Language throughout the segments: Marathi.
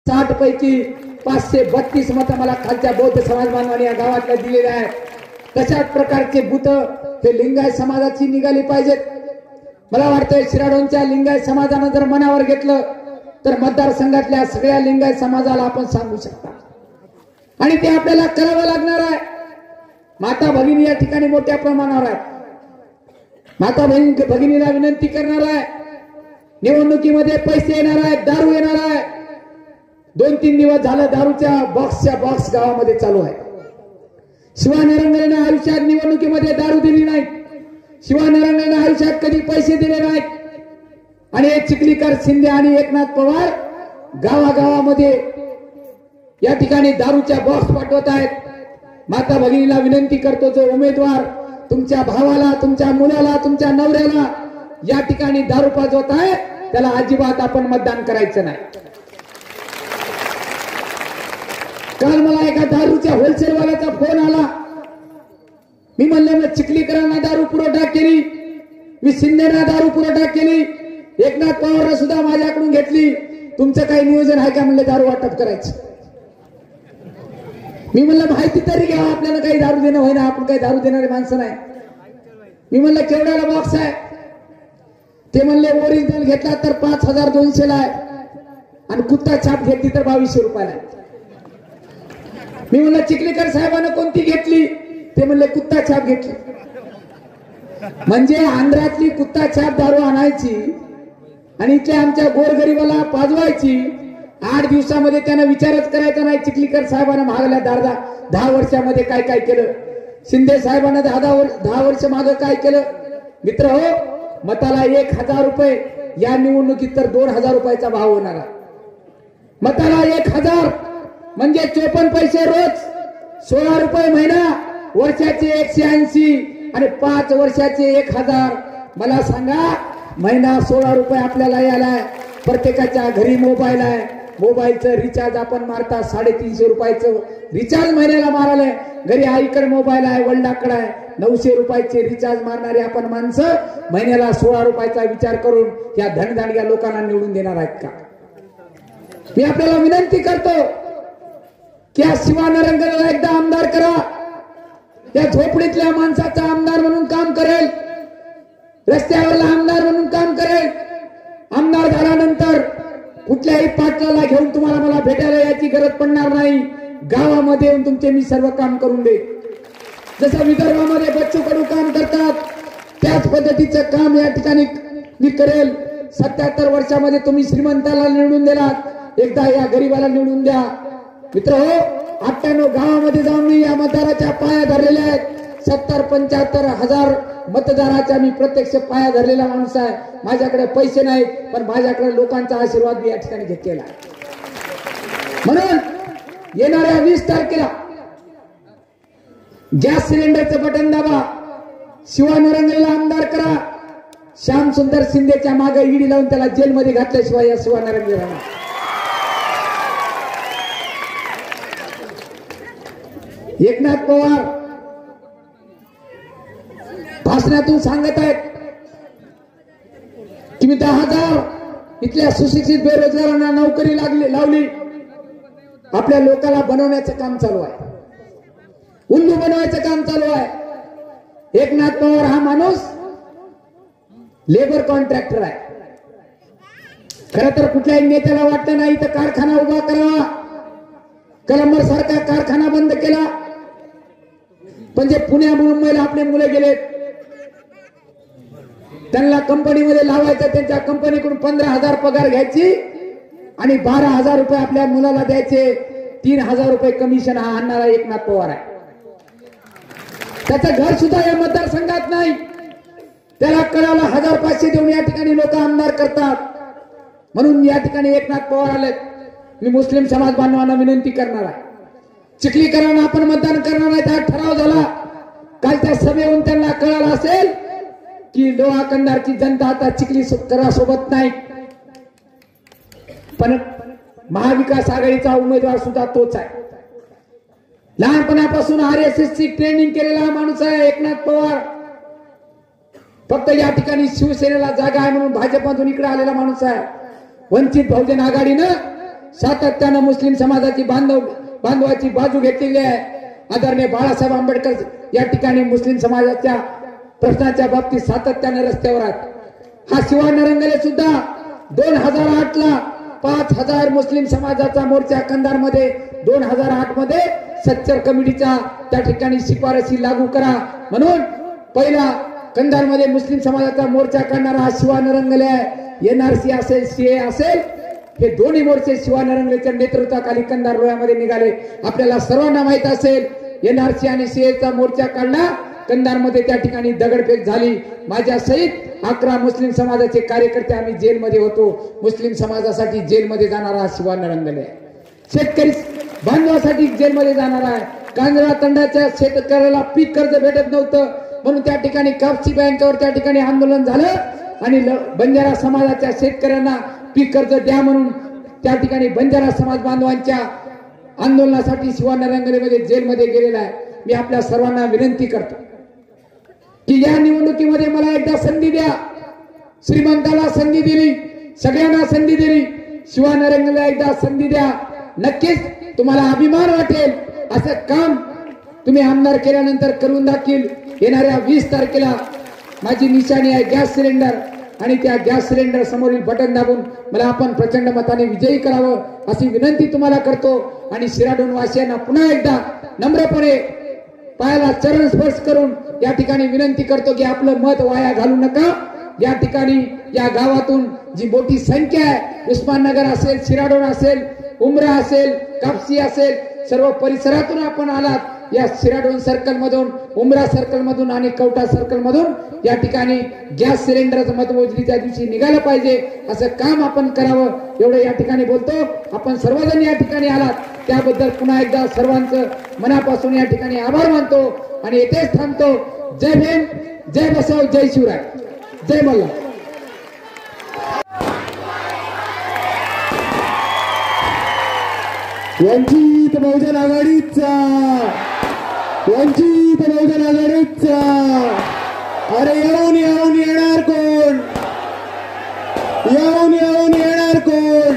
60 पैकी 532 मतं मला खालच्या बौद्ध समाज बांधवांनी या गावातल्या दिलेले आहे। तशाच प्रकारचे बूथ हे लिंगायत समाजाची निघाली पाहिजेत। मला वाटतंय शिराडोनच्या लिंगायत समाजानं जर मनावर घेतलं तर मतदारसंघातल्या सगळ्या लिंगायत समाजाला आपण सांगू शकता आणि ते आपल्याला करावं लागणार आहे। माता भगिनी या ठिकाणी मोठ्या प्रमाणावर आहेत। माता भगिनीला विनंती करणार आहे, निवडणुकीमध्ये पैसे येणार आहेत, दारू येणार आहे। 2-3 दिवस झालं दारूच्या बॉक्स गावामध्ये चालू आहे। शिवानरंगने आयुष्यात निवडणुकीमध्ये दारू दिली नाही, शिवानरंगने आयुष्यात कधी पैसे दिले नाहीत आणि हे चिखलीकर, शिंदे आणि एकनाथ पवार गावागावामध्ये या ठिकाणी दारूच्या बॉक्स पाठवत आहेत। माता भगिनीला विनंती करतो, जो उमेदवार तुमच्या भावाला, तुमच्या मुलाला, तुमच्या नवऱ्याला या ठिकाणी दारू पाजवत आहे त्याला अजिबात आपण मतदान करायचं नाही। काल मला एका दारूच्या होलसेलवाल्याचा फोन आला। मी म्हणले मी चिखलीकरांना दारू पुरवठा केली, मी शिंदेना दारू पुरवठा केली, एकनाथ पवारला सुद्धा माझ्याकडून घेतली, तुमचं काही नियोजन आहे का म्हणले दारू वाटप करायचं। मी म्हणलं माहिती तरी घ्या, आपल्याला काही दारू देणं होईना, आपण काही दारू देणारे माणसं नाही। मी म्हणलं केवढ्याला बॉक्स आहे? ते म्हणले ओरिजिनल घेतला तर 5200 ला आहे आणि कुत्ता छाप घेतली तर 2200 रुपयाला आहे। मी म्हणलं चिखलीकर साहेबांना कोणती घेतली? ते म्हणले कुत्ता छाप घेतली। म्हणजे आंध्रातली कुत्ता छाप दारू आणायची आणि इथल्या आमच्या गोरगरीबाला पाजवायची। 8 दिवसामध्ये त्यानं विचारच करायचा नाही चिखलीकर साहेबांना मागल्या 10 वर्षामध्ये काय काय केलं, शिंदे साहेबांना 10 वर्ष मागे काय केलं। मित्र हो, मताला 1000 रुपये, या निवडणुकीत तर 2000 रुपयाचा भाव होणार आहे। मताला 1000 म्हणजे 54 पैसे रोज, 16 रुपये महिना, वर्षाचे 180 आणि 5 वर्षाचे 1000। मला सांगा, महिना 16 रुपये आपल्याला यायलाय। प्रत्येकाच्या घरी मोबाईल आहे, मोबाईलचं रिचार्ज आपण मारता 350 रुपयाचं रिचार्ज महिन्याला मारायला। घरी आईकडे मोबाईल आहे, वडिलांकडे आहे, 900 रुपयाचे रिचार्ज मारणारे आपण माणसं महिन्याला 16 रुपयाचा विचार करून या धनदांडग्या लोकांना निवडून देणार आहेत का? मी आपल्याला विनंती करतो की या शिवानरंगला एकदा आमदार करा। या झोपडीतल्या माणसाचा आमदार म्हणून काम करेल, रस्त्यावरला आमदार म्हणून काम करेल। आमदार झाल्यानंतर कुठल्याही पाटलाला घेऊन तुम्हाला मला भेटायला याची गरज पडणार नाही। गावामध्ये येऊन तुमचे मी सर्व काम करून दे। जसं विदर्भामध्ये बच्चू कडू काम करतात त्याच पद्धतीचं काम या ठिकाणी मी करेल। 77 वर्षामध्ये तुम्ही श्रीमंताला निवडून दिलात, एकदा या गरीबाला निवडून द्या। मित्र हो, 98 गावामध्ये जाऊन मी या मतदाराच्या पाया धरलेल्या आहेत। 70-75 हजार मतदाराच्या मी प्रत्यक्ष पाया धरलेला माणूस आहे। माझ्याकडे पैसे नाहीत, पण माझ्याकडे लोकांचा आशीर्वाद मी या ठिकाणी घेतलेला आहे। म्हणून येणाऱ्या 20 तारखेला गॅस सिलेंडरचं बटन दाबा, शिवानरंगला आमदार करा। श्याम सुंदर शिंदेच्या मागे ईडी लावून त्याला जेलमध्ये घातल्याशिवाय या शिवानरंगला एकनाथ पवार भाषणातून सांगत आहेत की मी 10,000 इथल्या सुशिक्षित बेरोजगारांना नोकरी लावली। आपल्या लोकांना बनवण्याचं काम चालू आहे, उल्लू बनवायचं काम चालू आहे। एकनाथ पवार हा माणूस लेबर कॉन्ट्रॅक्टर आहे। खरं तर कुठल्याही नेत्याला वाटतं नाही तर कारखाना उभा करावा, कलंबर सारखा कारखाना बंद केला, पण जे पुण्या मुंबईला आपले मुले गेलेत त्यांना कंपनीमध्ये लावायचं, त्यांच्या कंपनीकडून 15,000 पगार घ्यायची आणि 12,000 रुपये आपल्या मुलाला द्यायचे। 3,000 रुपये कमिशन हा आणणारा एकनाथ पवार आहे। त्याचं घर सुद्धा या मतदारसंघात नाही, त्याला कळाला 1,500 देऊन या ठिकाणी लोक आमदार करतात। म्हणून या ठिकाणी एकनाथ पवार आले। मी मुस्लिम समाज बांधवांना विनंती करणार आहे, चिखलीकरांना आपण मतदान करणार नाही, हा ठराव झाला। कालच्या सभेहून त्यांना कळालं असेल की लोहा कंधारची जनता आता चिखलीकरांसोबत नाही, पण महाविकास आघाडीचा उमेदवार सुद्धा तोच आहे। लहानपणापासून RSS ची ट्रेनिंग केलेला हा माणूस आहे एकनाथ पवार। फक्त या ठिकाणी शिवसेनेला जागा आहे म्हणून भाजपमधून इकडे आलेला माणूस आहे। वंचित बहुजन आघाडीनं सातत्यानं मुस्लिम समाजाची बांधवाची बाजू घेतलेली आहे. आदरणीय बाळासाहेब आंबेडकर या ठिकाणी मुस्लिम समाजाच्या प्रश्नाच्या बाबतीत सातत्याने रस्त्यावर आहेत. हा शिवानरंगले सुद्धा 2008 ला 5000 मुस्लिम समाजाचा मोर्चा कंधारमध्ये 2008 मध्ये सच्चर कमिटीच्या त्या ठिकाणी शिफारसी लागू करा म्हणून पहिला कंधारमध्ये मुस्लिम समाजाचा मोर्चा काढणारा हा शिवानरंगले आहे. एनआरसी असेल सीए असेल हे दोन्ही मोर्चे शिवानरंगलेच्या नेतृत्वाखाली कंधार रोह्यामध्ये निघाले. आपल्याला सर्वांना माहित असेल एनआरसी आणि सीएचा मोर्चा काढला कंधारमध्ये त्या ठिकाणी दगडफेक झाली. माझ्या सहित 11 मुस्लिम समाजाचे कार्यकर्ते आम्ही जेलमध्ये होतो. मुस्लिम समाजासाठी जेलमध्ये जाणारा शिवानरंगले आहे. शेतकरी बांधवासाठी जेलमध्ये जाणार आहे. कांजरा तंडाच्या शेतकऱ्याला पीक कर्ज भेटत नव्हतं म्हणून त्या ठिकाणी कापसी बँकेवर त्या ठिकाणी आंदोलन झालं आणि बंजारा समाजाच्या शेतकऱ्यांना पीक कर्ज द्या म्हणून त्या ठिकाणी बंजारा समाज बांधवांच्या आंदोलनासाठी शिवानरंगलेमध्ये जेलमध्ये गेलेला आहे. मी आपल्या सर्वांना विनंती करतो की या निवडणुकीमध्ये मला एकदा संधी द्या. श्रीमंताला संधी दिली, सगळ्यांना संधी दिली, शिवानरंगलेला एकदा संधी द्या. नक्कीच तुम्हाला अभिमान वाटेल. असं काम तुम्ही आमदार केल्यानंतर करून दाखील. येणाऱ्या 20 तारखेला माझी निशाणी आहे गॅस सिलेंडर आणि त्या गॅस सिलेंडर समोरील बटन दाबून मला आपण प्रचंड मताने विजयी करावं अशी विनंती तुम्हाला करतो. आणि शिराडोन वासियांना पुन्हा एकदा नम्रपणे पायाला चरण स्पर्श करून या ठिकाणी विनंती करतो की आपलं मत वाया घालू नका. या ठिकाणी या गावातून जी मोठी संख्या आहे, उस्माननगर असेल, शिराडोन असेल, उमरा असेल, कापसी असेल, सर्व परिसरातून आपण आलात. या शिराडोन सर्कल मधून, उमरा सर्कल मधून आणि कवठा सर्कल मधून या ठिकाणी गॅस सिलेंडरचं मतमोजणी त्या दिवशी निघालं पाहिजे. असं काम आपण करावं एवढं या ठिकाणी बोलतो. आपण सर्वजण या ठिकाणी आलात त्याबद्दल पुन्हा एकदा सर्वांचं मनापासून या ठिकाणी आभार मानतो आणि येथेच थांबतो. जय भीम, जय बसव, जय शिवराय, जय मल्हार. वंचित बहुजन आघाडीचा, वंचित बहुजन आघाडीचा. अरे येऊन येऊन येणार कोण, येऊन येऊन येणार कोण.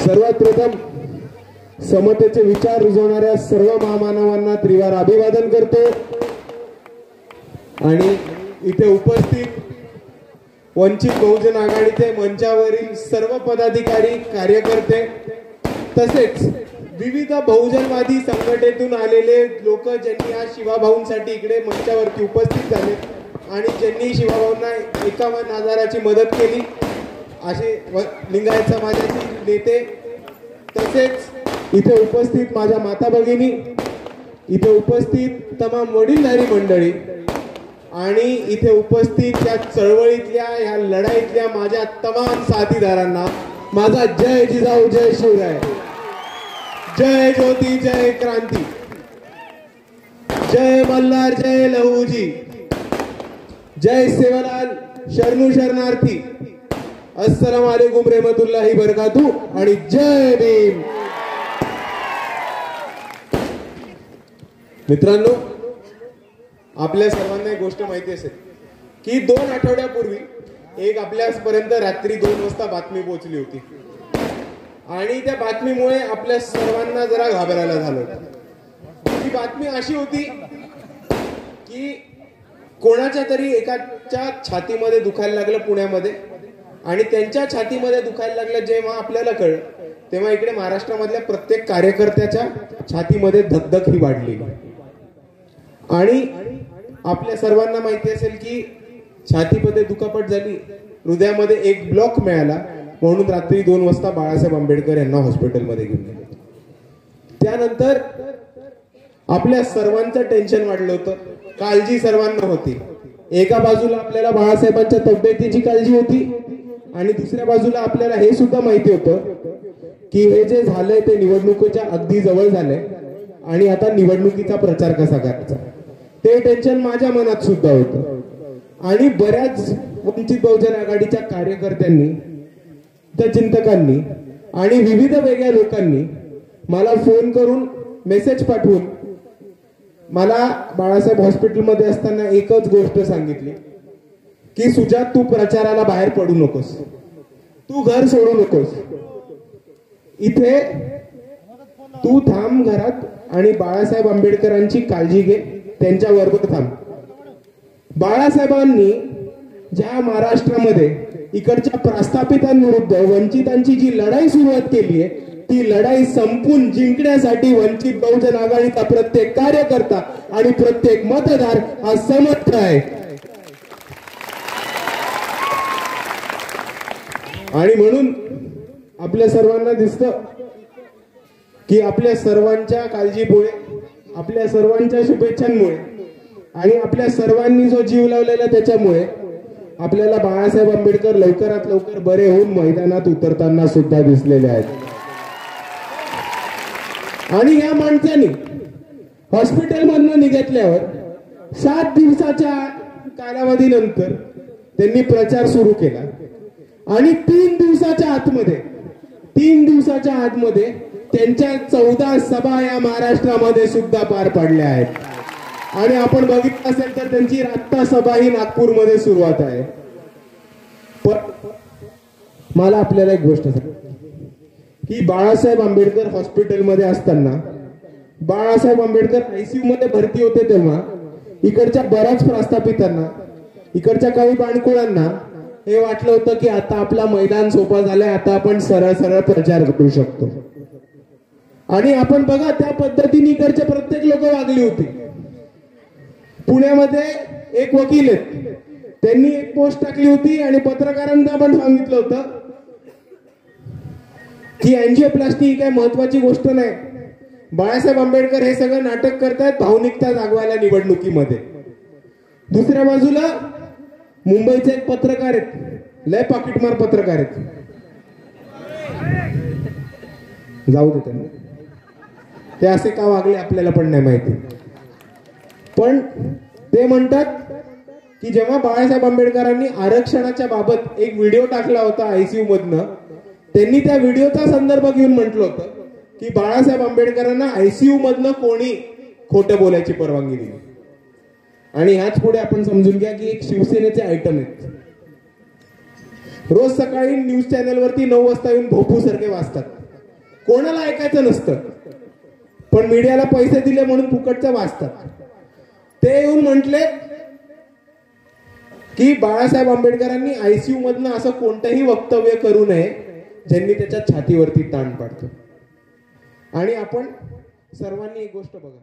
सर्वात प्रथम समतेचे विचार रुजवणाऱ्या सर्व महामानवांना त्रिवार अभिवादन करतो आणि इथे उपस्थित वंचित बहुजन आघाडीचे मंचावरील सर्व पदाधिकारी, कार्यकर्ते तसेच विविध बहुजनवादी संघटनेतून आलेले लोक ज्यांनी आज शिवाभाऊंसाठी इकडे मंचावरती उपस्थित झाले आणि ज्यांनी शिवाभाऊंना 51,000ची मदत केली असे लिंगायत समाजाचे नेते, तसेच इथे उपस्थित माझ्या माता भगिनी, इथे उपस्थित तमाम वडीलधारी मंडळी आणि इथे उपस्थित त्या चळवळीतल्या या लढाईतल्या माझ्या तमाम साथीदारांना माझा जय जिजाऊ, जय शिवराय, जय ज्योती, जय क्रांती, जय मल्हार, जय लहूजी, जय सेवालाल, शरणू शरणार्थी, अस्सलाम वालेकुम रहमतुल्लाही बरकातू आणि जय भीम. मित्रांनो, आपल्या सर्वांना एक गोष्ट माहिती असेल की 2 आठवड्यापूर्वी एक आपल्यापर्यंत रात्री 2 वाजता बातमी पोहोचली होती आणि त्या बातमीमुळे आपल्या सर्वांना जरा घाबरायला झालं. ती बातमी अशी होती की कोणाच्या तरी एकाच्या छातीमध्ये दुखायला लागलं पुण्यामध्ये आणि त्यांच्या छातीमध्ये दुखायला लागलं. जेव्हा आपल्याला कळलं तेव्हा इकडे महाराष्ट्रामधल्या प्रत्येक कार्यकर्त्याच्या छातीमध्ये धगधग ही वाढली आणि आपल्या सर्वांना माहिती असेल की छातीमध्ये दुखापट झाली, हृदयामध्ये एक ब्लॉक मिळाला म्हणून रात्री 2 वाजता बाळासाहेब आंबेडकर यांना हॉस्पिटलमध्ये घेऊन गेले. त्यानंतर आपल्या सर्वांचं टेन्शन वाढलं होतं, काळजी सर्वांना होती. एका बाजूला आपल्याला बाळासाहेबांच्या तब्येतीची काळजी होती आणि दुसऱ्या बाजूला आपल्याला हे सुद्धा माहिती होतं की हे जे झालंय ते निवडणुकीच्या अगदी जवळ झालंय आणि आता निवडणुकीचा प्रचार कसा करायचा ते टेन्शन माझ्या मनात सुद्धा होतं. आणि बऱ्याच वंचित बहुजन आघाडीच्या कार्यकर्त्यांनी, त्या चिंतकांनी आणि विविध वेगळ्या लोकांनी मला फोन करून, मेसेज पाठवून मला बाळासाहेब हॉस्पिटलमध्ये असताना एकच गोष्ट सांगितली की सुजात, तू प्रचाराला बाहेर पडू नकोस. तू घर सोडू नकोस, इथे तू थांब घरात आणि बाळासाहेब आंबेडकरांची काळजी घे, त्यांच्या बरोबर थांब. बाळासाहेबांनी ज्या महाराष्ट्रामध्ये इकडच्या प्रस्थापितांविरुद्ध वंचितांची जी लढाई सुरुवात केली आहे, ती लढाई संपून जिंकण्यासाठी वंचित बहुजन आघाडीचा प्रत्येक कार्यकर्ता आणि प्रत्येक मतदार हा समर्थ आहे. आणि म्हणून आपल्या सर्वांना दिसतं की आपल्या सर्वांच्या काळजीमुळे, आपल्या सर्वांच्या शुभेच्छांमुळे आणि आपल्या सर्वांनी जो जीव लावलेला त्याच्यामुळे आपल्याला बाळासाहेब आंबेडकर लवकरात लवकर बरे होऊन मैदानात उतरताना सुद्धा दिसलेले आहेत. आणि या माणसाने हॉस्पिटलमधनं निघाल्यावर 7 दिवसाच्या कालावधीनंतर त्यांनी प्रचार सुरू केला आणि 3 दिवसाच्या आतमध्ये त्यांच्या 14 सभा या महाराष्ट्रामध्ये सुद्धा पार पडल्या आहेत. आणि आपण बघितलं असेल तर त्यांची आत्ता सभा ही नागपूरमध्ये सुरुवात आहे. पण मला आपल्याला एक गोष्ट सांग की बाळासाहेब आंबेडकर हॉस्पिटलमध्ये असताना, बाळासाहेब आंबेडकर ICU मध्ये भरती होते तेव्हा इकडच्या बऱ्याच प्रस्थापितांना, इकडच्या काही बाणकुळांना हे वाटलं होतं की आता आपला मैदान सोपा झालाय, आता आपण सरळ सरळ प्रचार करू शकतो. आणि आपण बघा त्या पद्धतीने इकडचे प्रत्येक लोक वागली होती. पुण्यामध्ये एक वकील आहेत, त्यांनी एक पोस्ट टाकली होती आणि पत्रकारांना पण सांगितलं होतं की अँजिओप्लास्टी ही काय महत्वाची गोष्ट नाही, बाळासाहेब आंबेडकर हे सगळं नाटक करतायत भावनिकता जागवायला निवडणुकीमध्ये. दुसऱ्या बाजूला मुंबईचे एक पत्रकार आहेत, लय पाकिटमार पत्रकार आहेत, जाऊ दे त्यांना, ते असे का वागले आपल्याला पण नाही माहिती. पण ते म्हणतात की जेव्हा बाळासाहेब आंबेडकरांनी आरक्षणाच्या बाबत एक व्हिडिओ टाकला होता ICU मधनं, त्यांनी त्या व्हिडिओचा संदर्भ घेऊन म्हटलं होतं की बाळासाहेब आंबेडकरांना ICU मधनं कोणी खोटं बोलायची परवानगी दिली. आणि ह्याच पुढे आपण समजून घ्या की एक शिवसेनेचे आयटम आहेत, रोज सकाळी न्यूज चॅनलवरती 9 वाजता येऊन भोपू सारखे वाचतात, कोणाला ऐकायचं नसतं पण मीडियाला पैसे दिले म्हणून फुकटचं वाचतात. ते येऊन म्हटले की बाळासाहेब आंबेडकरांनी ICU मधनं असं कोणतंही वक्तव्य करू नये ज्यांनी त्याच्या छातीवरती ताण पाडतो. आणि आपण सर्वांनी एक गोष्ट बघा,